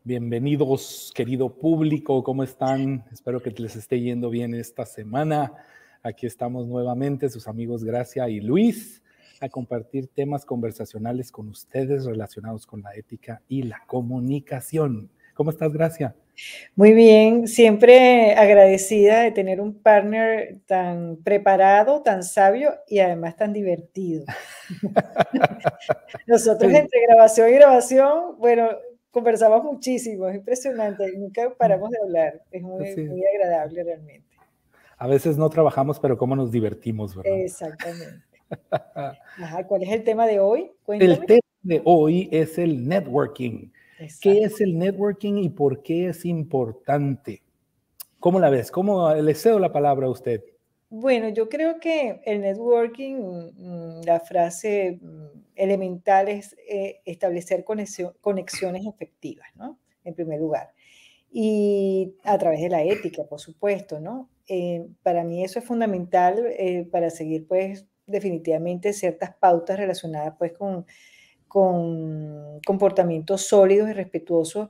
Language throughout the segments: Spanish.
Bienvenidos, querido público, ¿cómo están? Espero que les esté yendo bien esta semana. Aquí estamos nuevamente, sus amigos Gracia y Luis, a compartir temas conversacionales con ustedes relacionados con la ética y la comunicación. ¿Cómo estás, Gracia? Muy bien, siempre agradecida de tener un partner tan preparado, tan sabio y además tan divertido. Nosotros entre grabación y grabación, bueno, conversamos muchísimo, es impresionante, nunca paramos de hablar, es muy agradable realmente. A veces no trabajamos, pero cómo nos divertimos, ¿verdad? Exactamente. Ajá, ¿cuál es el tema de hoy? Cuéntame. El tema de hoy es el networking. Exacto. ¿Qué es el networking y por qué es importante? ¿Cómo la ves? ¿Cómo le cedo la palabra a usted? Bueno, yo creo que el networking, la frase elemental es establecer conexiones efectivas, ¿no? En primer lugar. Y a través de la ética, por supuesto, ¿no? Para mí eso es fundamental para seguir, pues, definitivamente ciertas pautas relacionadas, pues, con comportamientos sólidos y respetuosos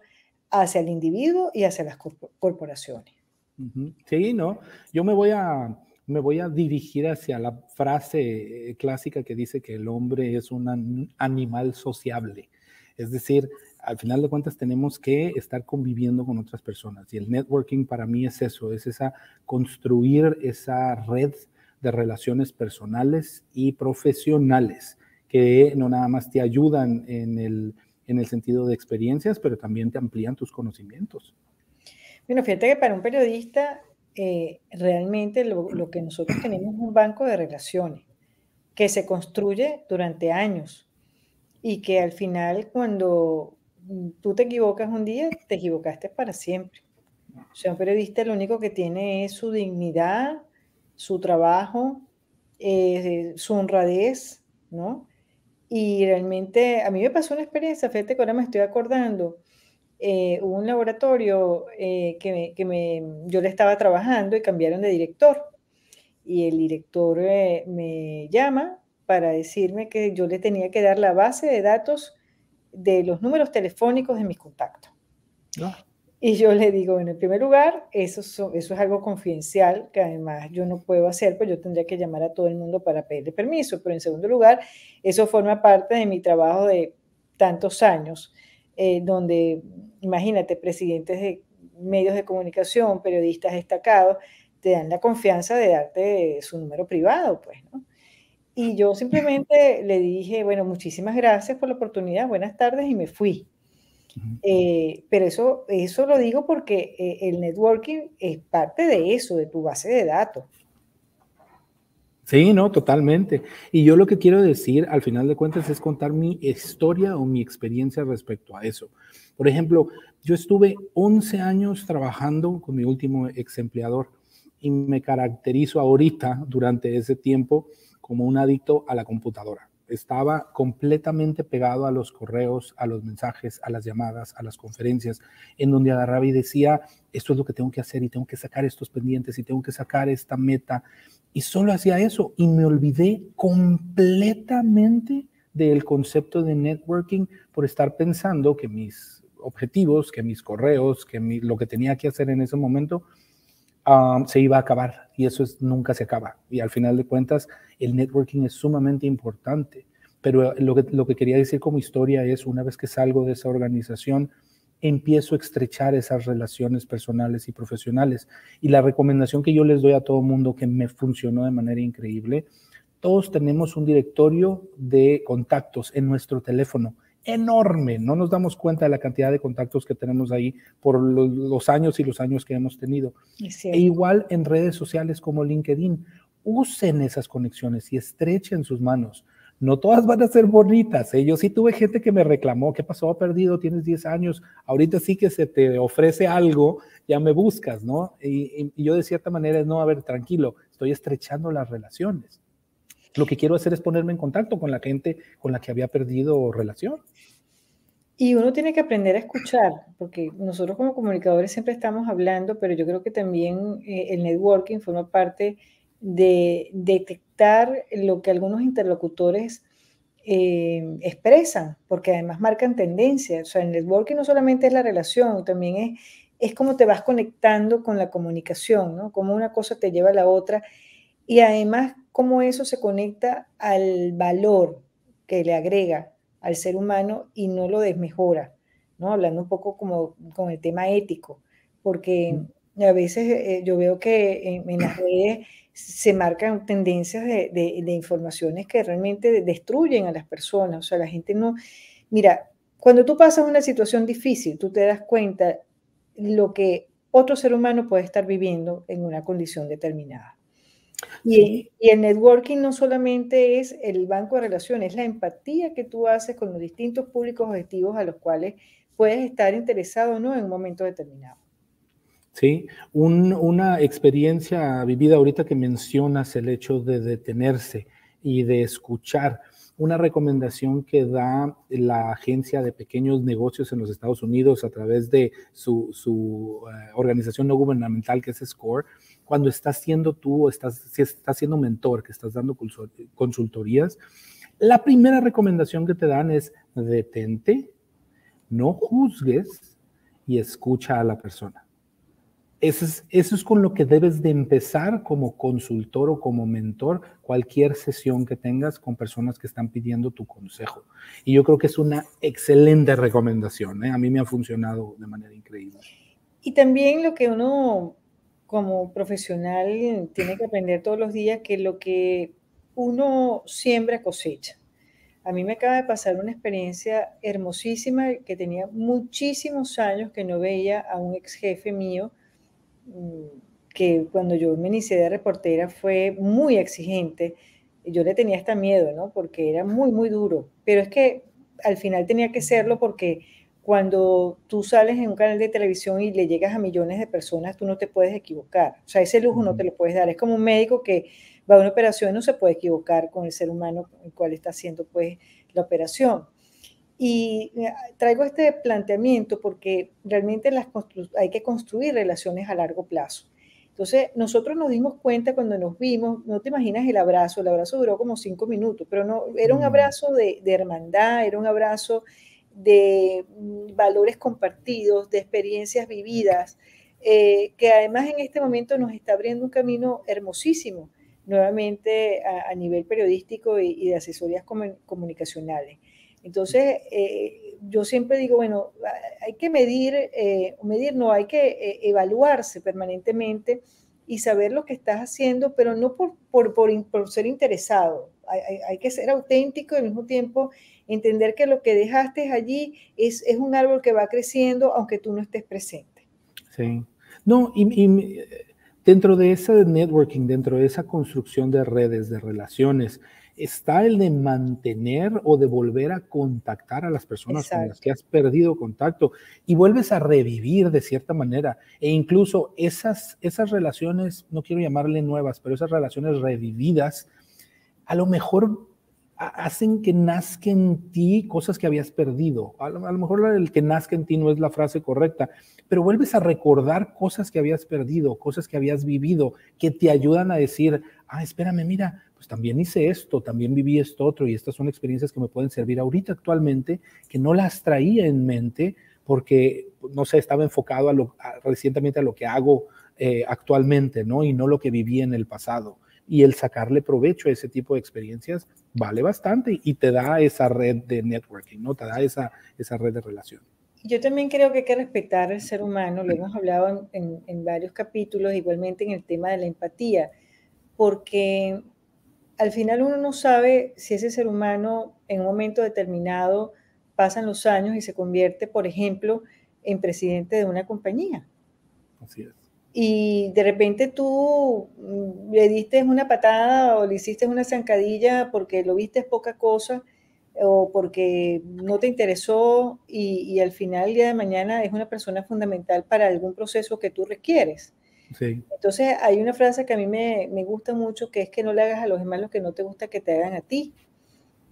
hacia el individuo y hacia las corporaciones. Sí, ¿no? Yo me voy a dirigir hacia la frase clásica que dice que el hombre es un animal sociable. Es decir, al final de cuentas tenemos que estar conviviendo con otras personas. Y el networking para mí es eso, es construir esa red de relaciones personales y profesionales que no nada más te ayudan en el sentido de experiencias, pero también te amplían tus conocimientos. Bueno, fíjate que para un periodista realmente lo que nosotros tenemos es un banco de relaciones que se construye durante años y que al final cuando tú te equivocas un día, te equivocaste para siempre. O sea, un periodista lo único que tiene es su dignidad, su trabajo, su honradez, ¿no? Y realmente a mí me pasó una experiencia, fíjate que ahora me estoy acordando. Hubo un laboratorio yo le estaba trabajando y cambiaron de director. Y el director me llama para decirme que yo le tenía que dar la base de datos de los números telefónicos de mis contactos. Ah. Y yo le digo, bueno, en primer lugar, eso es algo confidencial que además yo no puedo hacer, pues yo tendría que llamar a todo el mundo para pedirle permiso. Pero en segundo lugar, eso forma parte de mi trabajo de tantos años, donde, imagínate, presidentes de medios de comunicación, periodistas destacados, te dan la confianza de darte su número privado, pues, ¿no? Y yo simplemente le dije, bueno, muchísimas gracias por la oportunidad, buenas tardes, y me fui. Pero eso lo digo porque el networking es parte de eso, de tu base de datos. Sí, no, totalmente. Y yo lo que quiero decir, al final de cuentas, es contar mi historia o mi experiencia respecto a eso. Por ejemplo, yo estuve 11 años trabajando con mi último ex empleador y me caracterizo ahorita, durante ese tiempo, como un adicto a la computadora. Estaba completamente pegado a los correos, a los mensajes, a las llamadas, a las conferencias, en donde agarraba y decía, esto es lo que tengo que hacer y tengo que sacar estos pendientes y tengo que sacar esta meta. Y solo hacía eso y me olvidé completamente del concepto de networking por estar pensando que mis objetivos, que mis correos, lo que tenía que hacer en ese momento se iba a acabar y eso nunca se acaba. Y al final de cuentas, el networking es sumamente importante. Pero lo que quería decir como historia es, una vez que salgo de esa organización, empiezo a estrechar esas relaciones personales y profesionales. Y la recomendación que yo les doy a todo mundo, que me funcionó de manera increíble, todos tenemos un directorio de contactos en nuestro teléfono enorme. No nos damos cuenta de la cantidad de contactos que tenemos ahí por los años y los años que hemos tenido. E igual en redes sociales como LinkedIn, usen esas conexiones y estrechen sus manos. No todas van a ser bonitas. Yo sí tuve gente que me reclamó, ¿qué pasó? Perdido, tienes 10 años, ahorita sí que se te ofrece algo, ya me buscas, ¿no? Y yo de cierta manera es, no, a ver, tranquilo, estoy estrechando las relaciones. Lo que quiero hacer es ponerme en contacto con la gente con la que había perdido relación. Y uno tiene que aprender a escuchar, porque nosotros como comunicadores siempre estamos hablando, pero yo creo que también el networking forma parte de detectar lo que algunos interlocutores expresan, porque además marcan tendencias. O sea, el networking no solamente es la relación, también es cómo te vas conectando con la comunicación, ¿no? Cómo una cosa te lleva a la otra y además cómo eso se conecta al valor que le agrega al ser humano y no lo desmejora, ¿no? Hablando un poco como con el tema ético, porque a veces yo veo que en las redes se marcan tendencias de informaciones que realmente destruyen a las personas. O sea, la gente no... Mira, cuando tú pasas una situación difícil, tú te das cuenta lo que otro ser humano puede estar viviendo en una condición determinada. Sí, Y el networking no solamente es el banco de relaciones, es la empatía que tú haces con los distintos públicos objetivos a los cuales puedes estar interesado o no en un momento determinado. sí. Una experiencia vivida ahorita que mencionas el hecho de detenerse y de escuchar. Una recomendación que da la Agencia de Pequeños Negocios en los Estados Unidos a través de su organización no gubernamental que es SCORE, cuando estás siendo tú, si estás siendo mentor, que estás dando consultorías, la primera recomendación que te dan es detente, no juzgues y escucha a la persona. Eso es con lo que debes de empezar como consultor o como mentor cualquier sesión que tengas con personas que están pidiendo tu consejo. Y yo creo que es una excelente recomendación, ¿eh? A mí me ha funcionado de manera increíble. Y también lo que uno como profesional tiene que aprender todos los días, que lo que uno siembra cosecha. A mí me acaba de pasar una experiencia hermosísima que tenía muchísimos años que no veía a un ex jefe mío, mm, que cuando yo me inicié de reportera fue muy exigente. Yo le tenía hasta miedo, ¿no? Porque era muy, muy duro. Pero es que al final tenía que serlo porque cuando tú sales en un canal de televisión y le llegas a millones de personas, tú no te puedes equivocar. O sea, ese lujo no te lo puedes dar. Es como un médico que va a una operación y no se puede equivocar con el ser humano con el cual está haciendo pues la operación. Y traigo este planteamiento porque realmente hay que construir relaciones a largo plazo. Entonces, nosotros nos dimos cuenta cuando nos vimos, no te imaginas el abrazo duró como 5 minutos, pero no, era un Mm, abrazo de hermandad, era un abrazo de valores compartidos, de experiencias vividas, que además en este momento nos está abriendo un camino hermosísimo, nuevamente a nivel periodístico y de asesorías comunicacionales. Entonces, yo siempre digo, bueno, hay que medir no, hay que evaluarse permanentemente y saber lo que estás haciendo, pero no por ser interesado. Hay que ser auténtico y al mismo tiempo entender que lo que dejaste allí es un árbol que va creciendo aunque tú no estés presente. sí. No, dentro de ese networking, dentro de esa construcción de redes, de relaciones, está el de mantener o de volver a contactar a las personas con las Exacto. que has perdido contacto y vuelves a revivir de cierta manera. E incluso esas relaciones, no quiero llamarle nuevas, pero esas relaciones revividas, a lo mejor hacen que nazca en ti cosas que habías perdido. A lo mejor el que nazca en ti no es la frase correcta, pero vuelves a recordar cosas que habías perdido, cosas que habías vivido, que te ayudan a decir, espérame, mira, pues también hice esto, también viví esto otro, y estas son experiencias que me pueden servir ahorita actualmente, que no las traía en mente porque, no sé, estaba enfocado recientemente a lo que hago actualmente, ¿no? Y no lo que viví en el pasado. Y el sacarle provecho a ese tipo de experiencias vale bastante y te da esa red de networking, ¿no? Te da esa red de relación. Yo también creo que hay que respetar al ser humano, lo hemos hablado en varios capítulos, igualmente en el tema de la empatía, porque al final uno no sabe si ese ser humano en un momento determinado pasan los años y se convierte, por ejemplo, en presidente de una compañía. Así es. Y de repente tú le diste una patada o le hiciste una zancadilla porque lo viste poca cosa o porque no te interesó y al final, el día de mañana, es una persona fundamental para algún proceso que tú requieres. Sí, Entonces, hay una frase que a mí me gusta mucho, que es que no le hagas a los demás lo que no te gusta que te hagan a ti.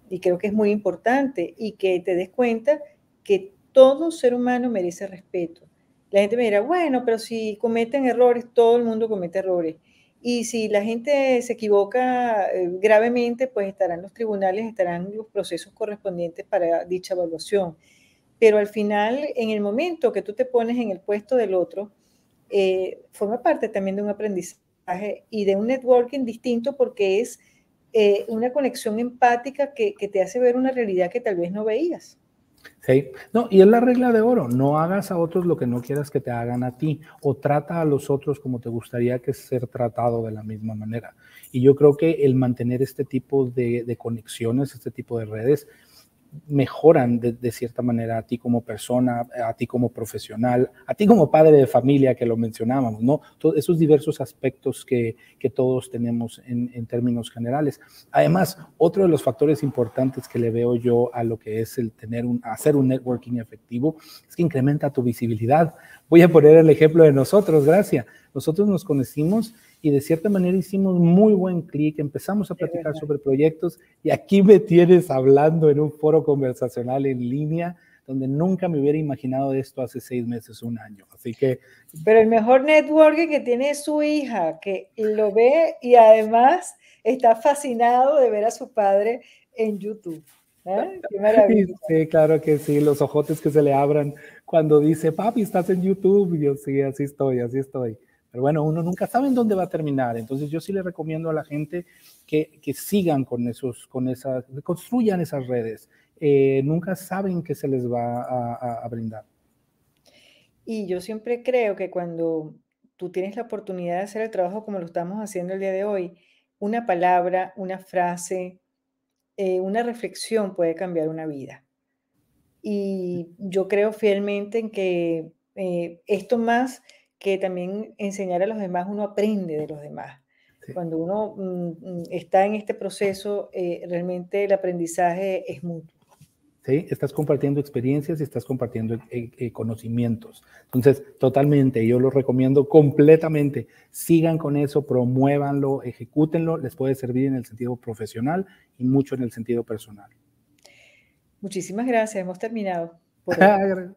Y creo que es muy importante y que te des cuenta que todo ser humano merece respeto. La gente me dirá, bueno, pero si cometen errores, todo el mundo comete errores. y si la gente se equivoca gravemente, pues estarán los tribunales, estarán los procesos correspondientes para dicha evaluación. Pero al final, en el momento que tú te pones en el puesto del otro, forma parte también de un aprendizaje y de un networking distinto porque es una conexión empática que te hace ver una realidad que tal vez no veías. Sí, no, y es la regla de oro, no hagas a otros lo que no quieras que te hagan a ti, o trata a los otros como te gustaría que ser tratado de la misma manera. Y yo creo que el mantener este tipo de conexiones, este tipo de redes, mejoran de cierta manera a ti como persona, a ti como profesional, a ti como padre de familia, que lo mencionábamos, ¿no? Todos esos diversos aspectos que todos tenemos en términos generales. Además, otro de los factores importantes que le veo yo a lo que es el hacer un networking efectivo es que incrementa tu visibilidad. Voy a poner el ejemplo de nosotros, Gracia. Nosotros nos conocimos y de cierta manera hicimos muy buen clic, empezamos a platicar sobre proyectos y aquí me tienes hablando en un foro conversacional en línea donde nunca me hubiera imaginado de esto hace 6 meses, un año. Así que... Pero el mejor networking que tiene es su hija, que lo ve y además está fascinado de ver a su padre en YouTube. ¿Eh? Qué maravilla. Sí, claro que sí, los ojotes que se le abran cuando dice, papi, estás en YouTube. Y yo, sí, así estoy, así estoy. Pero bueno, uno nunca sabe en dónde va a terminar. Entonces yo sí le recomiendo a la gente que sigan con que construyan esas redes. Nunca saben qué se les va a brindar. Y yo siempre creo que cuando tú tienes la oportunidad de hacer el trabajo como lo estamos haciendo el día de hoy, una palabra, una frase, una reflexión puede cambiar una vida. Y yo creo fielmente en que esto más que también enseñar a los demás, uno aprende de los demás. Sí. Cuando uno está en este proceso, realmente el aprendizaje es mutuo. ¿Sí? Estás compartiendo experiencias y estás compartiendo conocimientos. Entonces, totalmente, yo lo recomiendo completamente. Sigan con eso, promuévanlo, ejecútenlo, les puede servir en el sentido profesional y mucho en el sentido personal. Muchísimas gracias, hemos terminado por hoy.